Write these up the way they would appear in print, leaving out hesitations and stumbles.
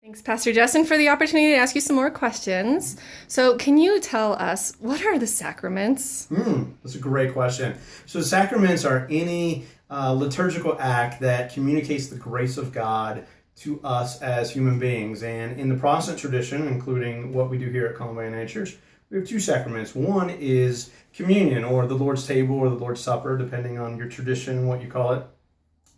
Thanks, Pastor Justin, for the opportunity to ask you some more questions. So, can you tell us, what are the sacraments? That's a great question. So, the sacraments are any liturgical act that communicates the grace of God to us as human beings. And in the Protestant tradition, including what we do here at Columbine United Church, we have two sacraments. One is communion, or the Lord's table, or the Lord's Supper, depending on your tradition and what you call it.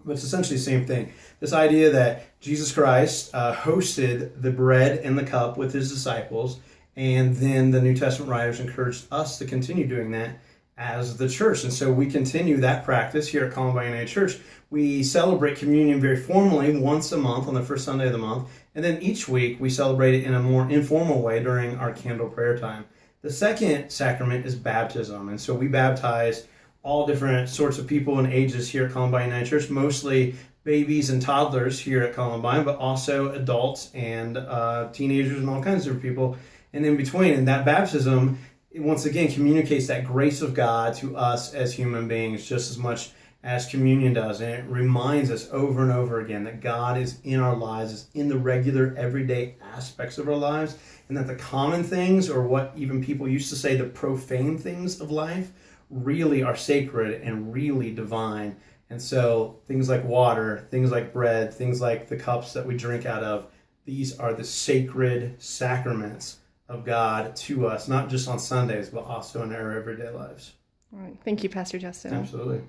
But it's essentially the same thing. This idea that Jesus Christ hosted the bread and the cup with his disciples, and then the New Testament writers encouraged us to continue doing that as the church. And so we continue that practice here at Columbine United Church. We celebrate communion very formally once a month on the first Sunday of the month, and then each week we celebrate it in a more informal way during our candle prayer time. The second sacrament is baptism, and so we baptize all different sorts of people and ages here at Columbine United Church, mostly babies and toddlers here at Columbine, but also adults and teenagers and all kinds of people and in between. And that baptism, once again, communicates that grace of God to us as human beings just as much as communion does. And it reminds us over and over again that God is in our lives, is in the regular, everyday aspects of our lives, and that the common things, or what even people used to say, the profane things of life, really are sacred and really divine. And so things like water, things like bread, things like the cups that we drink out of, these are the sacred sacraments of God to us, not just on Sundays, but also in our everyday lives. All right. Thank you, Pastor Justin. Absolutely.